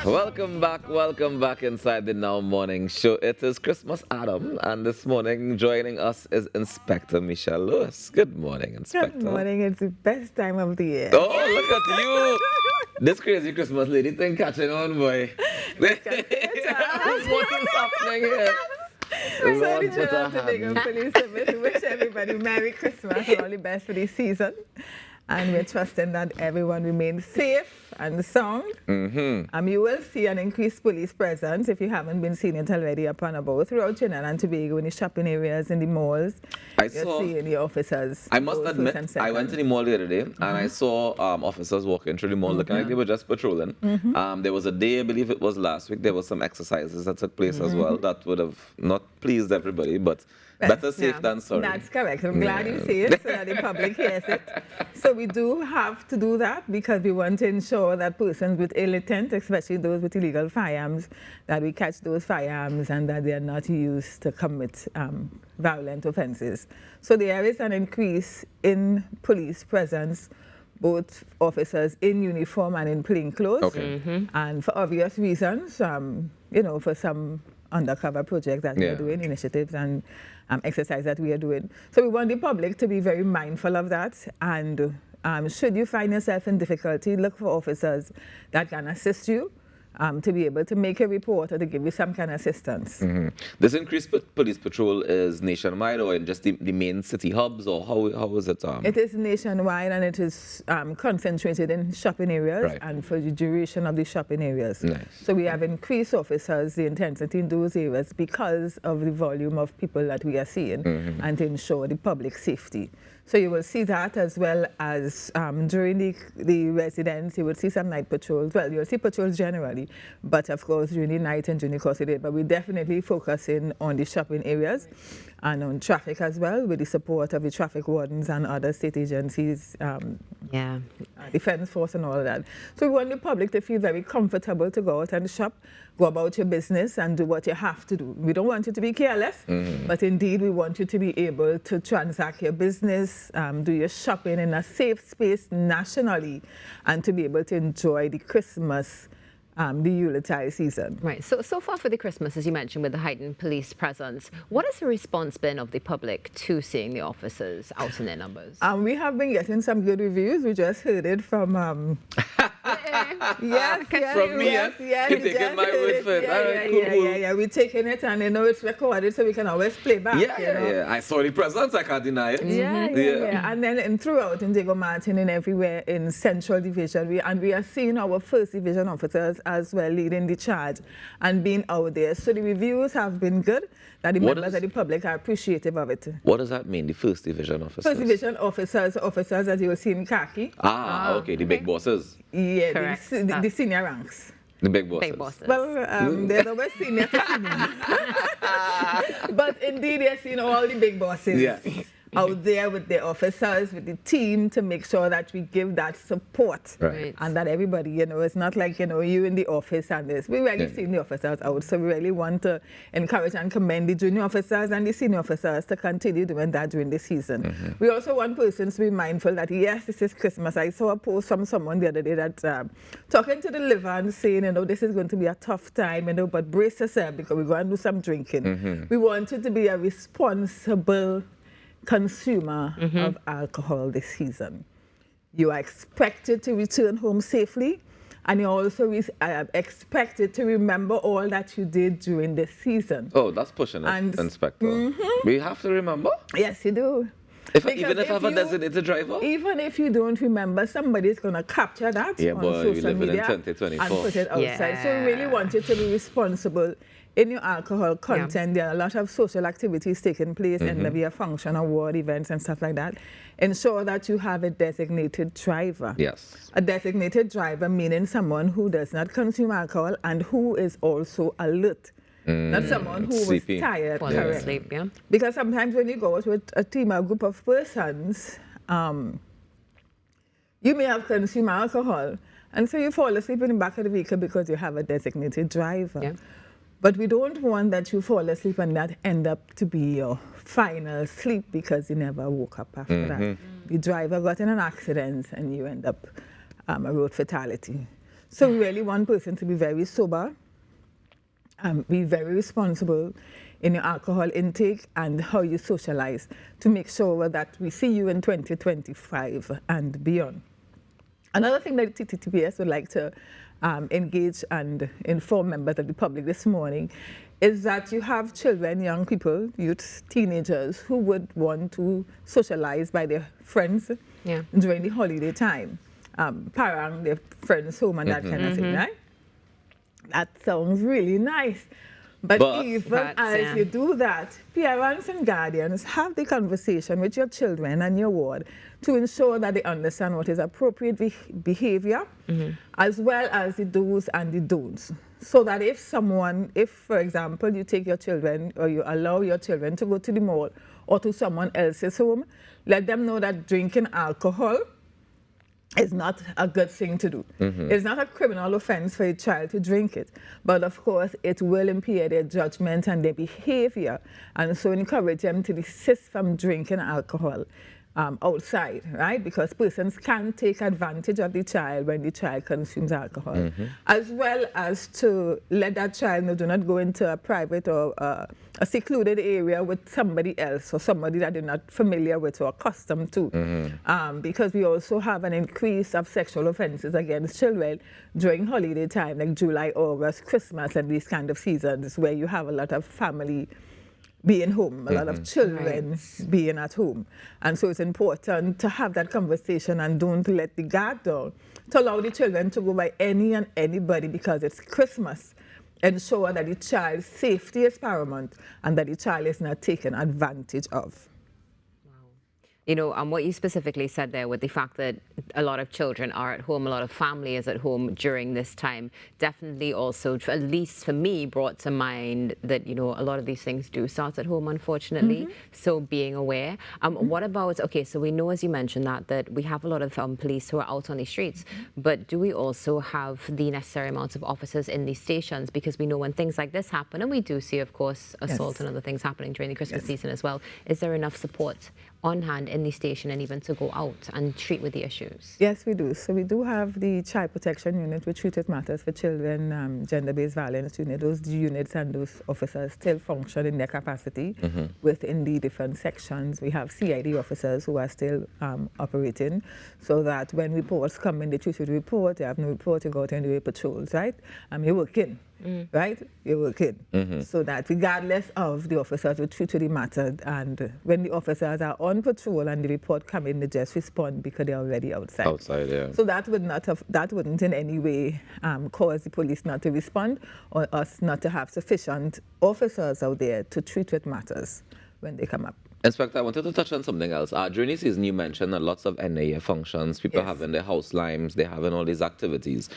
Welcome back inside the Now Morning Show. It is Christmas Adam, and this morning joining us is Inspector Michelle Lewis. Good morning, Inspector. Good morning. It's the best time of the year. Oh, look at you! This crazy Christmas lady thing catching on, boy. What is happening here? So the General Tobago Police Service wish everybody Merry Christmas and all the best for this season. And we're trusting that everyone remains safe and sound. You will see an increased police presence, if you haven't been seeing it already, up and about throughout Trinidad and Tobago, in the shopping areas, in the malls. You're seeing the officers. I must admit, I went to the mall the other day and I saw officers walking through the mall looking like they were just patrolling. There was a day, I believe it was last week, there was some exercises that took place as well that would have not pleased everybody, but better safe than sorry. That's correct. I'm glad you say it so that the public hears it. So we do have to do that because we want to ensure that persons with ill intent, especially those with illegal firearms, that we catch those firearms and that they are not used to commit violent offenses. So there is an increase in police presence, both officers in uniform and in plain clothes. Okay. And for obvious reasons, for some undercover projects that we are doing, initiatives and exercise that we are doing. So we want the public to be very mindful of that. And should you find yourself in difficulty, look for officers that can assist you to be able to make a report or to give you some kind of assistance. This increased police patrol is nationwide or in just the main city hubs, or how is it? It is nationwide and it is concentrated in shopping areas and for the duration of the shopping areas. Nice. So we have increased officers, the intensity in those areas because of the volume of people that we are seeing and to ensure the public safety. So you will see that, as well as during the residence, you will see some night patrols. Well, you'll see patrols generally, but of course during the night and during the course of the day. But we're definitely focusing on the shopping areas and on traffic as well, with the support of the traffic wardens and other state agencies, defense force and all that. So we want the public to feel very comfortable to go out and shop, go about your business and do what you have to do. We don't want you to be careless, but indeed we want you to be able to transact your business, do your shopping in a safe space nationally, and to be able to enjoy the Christmas, the Yuletide season. Right. So far for the Christmas, as you mentioned, with the heightened police presence, what has the response been of the public to seeing the officers out in their numbers? We have been getting some good reviews. We just heard it from From me, you're taking my word for it. Yeah. We're taking it, and it's recorded, so we can always play back. Yeah. I saw the presence. I can't deny it. Yeah. And then throughout in Diego Martin and everywhere in Central Division, we are seeing our first division officers as well leading the charge and being out there. So the reviews have been good. That the members of the public are appreciative of it. What does that mean, the first division officers? First division officers that you will see in khaki. Okay, the big bosses. Yeah, the senior ranks. The big bosses. Big bosses. Well, there's always senior to senior. But indeed, you're seeing all the big bosses out there with the officers, with the team, to make sure that we give that support. Right. And that everybody, it's not like, you in the office and this. We really seen the officers out, so we really want to encourage and commend the junior officers and the senior officers to continue doing that during the season. We also want persons to be mindful that, yes, this is Christmas. I saw a post from someone the other day that talking to the liver and saying, this is going to be a tough time, but brace yourself because we're going to do some drinking. We want you to be a responsible consumer of alcohol this season. You are expected to return home safely, and you're also expected to remember all that you did during the season. Oh, that's pushing it, Inspector. We have to remember? Yes, you do. Even if I have a designated driver? Even if you don't remember, somebody's going to capture that on social media and put it outside. So we really want you to be responsible in your alcohol content. There are a lot of social activities taking place, and there'll be a function, award events and stuff like that. Ensure that you have a designated driver. Yes. A designated driver meaning someone who does not consume alcohol and who is also alert. Not someone who was tired. Falling asleep, Because sometimes when you go out with a team or group of persons, you may have consumed alcohol, and so you fall asleep in the back of the vehicle because you have a designated driver. But we don't want that you fall asleep and that end up to be your final sleep because you never woke up after that. The driver got in an accident and you end up a road fatality. So we really want person to be very sober, be very responsible in your alcohol intake and how you socialize to make sure that we see you in 2025 and beyond. Another thing that TTPS would like to engage and inform members of the public this morning is that you have children, young people, youths, teenagers who would want to socialize by their friends during the holiday time, parang their friends home and that kind of thing, right? That sounds really nice. But even as you do that, parents and guardians have the conversation with your children and your ward to ensure that they understand what is appropriate behavior, as well as the do's and the don'ts. So that if, for example, you take your children or you allow your children to go to the mall or to someone else's home, let them know that drinking alcohol is not a good thing to do. It's not a criminal offense for a child to drink it, but of course it will impair their judgment and their behavior, and so encourage them to desist from drinking alcohol outside, right? Because persons can take advantage of the child when the child consumes alcohol, as well as to let that child know, do not go into a private or a secluded area with somebody else or somebody that they're not familiar with or accustomed to. Because we also have an increase of sexual offenses against children during holiday time, like July, August, Christmas, and these kind of seasons where you have a lot of family being home, a lot of children being at home. And so it's important to have that conversation and don't let the guard down, to allow the children to go by any and anybody because it's Christmas. Ensure that the child's safety is paramount and that the child is not taken advantage of. You know, what you specifically said there with the fact that a lot of children are at home, a lot of family is at home during this time, definitely also, at least for me, brought to mind that, you know, a lot of these things do start at home, unfortunately. So being aware. What about, okay, so we know, as you mentioned, that we have a lot of police who are out on the streets, but do we also have the necessary amounts of officers in these stations? Because we know when things like this happen, and we do see, of course, assault and other things happening during the Christmas season as well, is there enough support on hand in the station and even to go out and treat with the issues? Yes, we do. So we do have the Child Protection Unit, which treated matters for children, gender-based violence unit. Those units and those officers still function in their capacity within the different sections. We have CID officers who are still operating, so that when reports come in, they choose to report. They have no report, you go out and do your patrols, right? You're working. Right? You're working. So that regardless of the officers will treat to the matter, and when the officers are on patrol and the report come in, they just respond because they're already outside. Outside, yeah. So that wouldn't in any way cause the police not to respond or us not to have sufficient officers out there to treat with matters when they come up. Inspector, I wanted to touch on something else. During the season, you mentioned that lots of NAA functions, people having their house limes, they're having all these activities.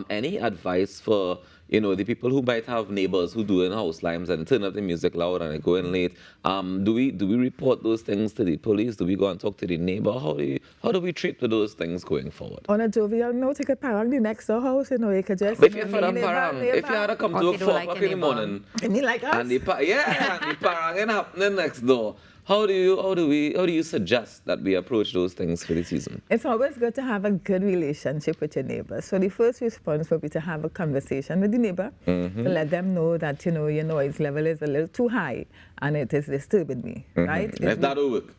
Any advice for, you know, the people who might have neighbors who doing house limes and turn up the music loud and they go in late? Do we report those things to the police? Do we go and talk to the neighbor? How do we treat with those things going forward? On a jovial note, take a parang the next door house, you know, you could just... If you had to come to work 4 o'clock in the morning, and like us? And the parang ain't happening next door. How do you suggest that we approach those things for the season? It's always good to have a good relationship with your neighbor. So the first response would be to have a conversation with the neighbor to let them know that, you know, your noise level is a little too high and it is disturbing me, right? If that will work.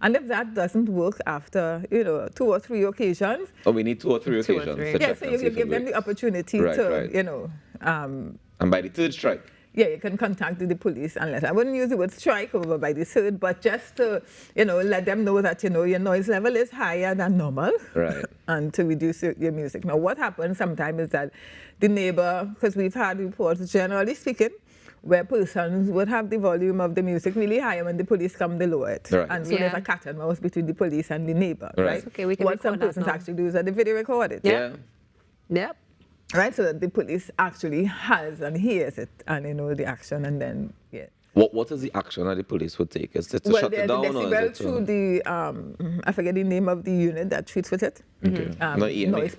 And if that doesn't work after, you know, 2 or 3 occasions. Oh, we need 2 or 3 occasions. Yeah, so you give them the opportunity to, you know. And by the 3rd strike. Yeah, you can contact the police and I wouldn't use the word strike over by the 3rd, but just to, you know, let them know that, you know, your noise level is higher than normal. Right. And to reduce your music. Now, what happens sometimes is that the neighbor, because we've had reports, generally speaking, where persons would have the volume of the music really high and when the police come, they lower it. Right. And so there's a cat and mouse between the police and the neighbor, right? Okay, we can what some persons actually do is that the video record it. Yeah. Yep. Right, so that the police actually has and hears it and, you know, the action and then, What is the action that the police would take? Is it to shut it down, or is it to... through the, I forget the name of the unit that treats with it. Okay. No, EMA.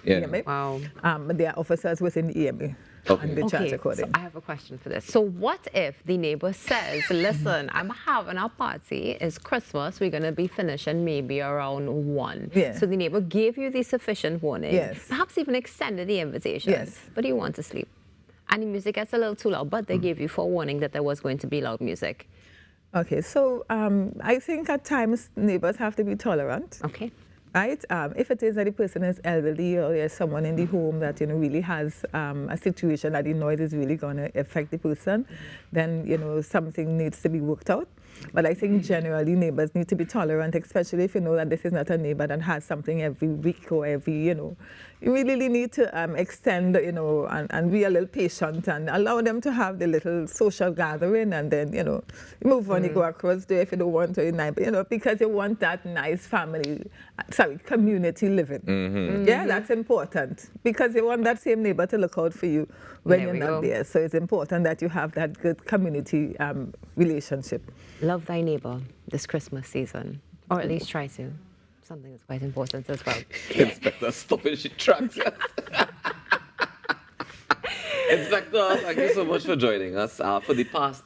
EMA. Wow. But there are officers within the EMA. Okay. And the charge So according. I have a question for this. So what if the neighbor says, listen, I'm having a party, it's Christmas, we're going to be finishing maybe around 1. Yeah. So the neighbor gave you the sufficient warning, Yes. perhaps even extended the invitation, Yes. but you want to sleep. And the music gets a little too loud, but they gave you forewarning that there was going to be loud music. Okay, so I think at times neighbors have to be tolerant. Okay. Right? If it is that the person is elderly or there's someone in the home that really has a situation that the noise is really going to affect the person, then something needs to be worked out. But I think generally neighbors need to be tolerant, especially if you know that this is not a neighbor that has something every week or every, you really need to extend, and be a little patient and allow them to have the little social gathering, and then, you move on, you go across there if you don't want to, because you want that nice community living. Yeah, that's important, because you want that same neighbor to look out for you when you're not there. So it's important that you have that good community relationship. Love thy neighbor this Christmas season, or at least try to. Something that's quite important as well. Inspector, stopping she tracks. Inspector, thank you so much for joining us. For the past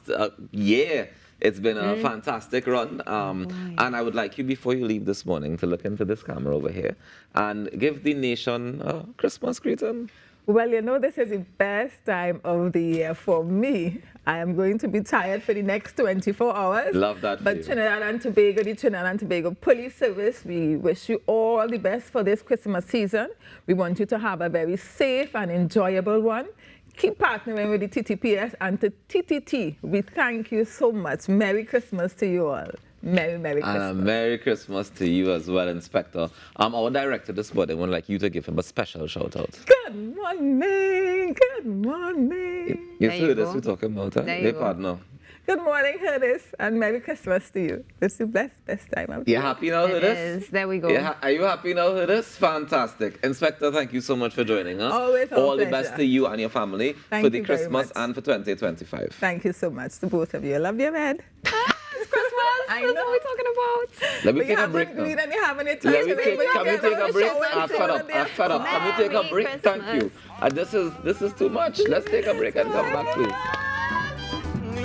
year, it's been a fantastic run. And I would like you, before you leave this morning, to look into this camera over here and give the nation a Christmas greeting. Well, this is the best time of the year for me. I am going to be tired for the next 24 hours. Love that. But Trinidad and Tobago, the Trinidad and Tobago Police Service, we wish you all the best for this Christmas season. We want you to have a very safe and enjoyable one. Keep partnering with the TTPS and to TTT. We thank you so much. Merry Christmas to you all. Merry Christmas. And Merry Christmas to you as well, Inspector. Our director this morning would like you to give him a special shout out. Good morning. Good morning. You heard this we're talking about, huh? There you go. Partner. Good morning, Herdis, and Merry Christmas to you. This is the best time of the You happy now, It Herdis? is. There we go. Are you happy now, Herdis? Fantastic. Inspector, thank you so much for joining us. Always our all the pleasure. best to you and your family Thank for the you very Christmas much. and for 2025. Thank you so much to both of you. I love you, Ed. It's Christmas. I That's know. what we're talking about. Let me But take a break now. You haven't any Can we time. take a break? I'm fed up. Can we take a Merry break? Thank you. Christmas. This is too much. Let's take a break and come back, please.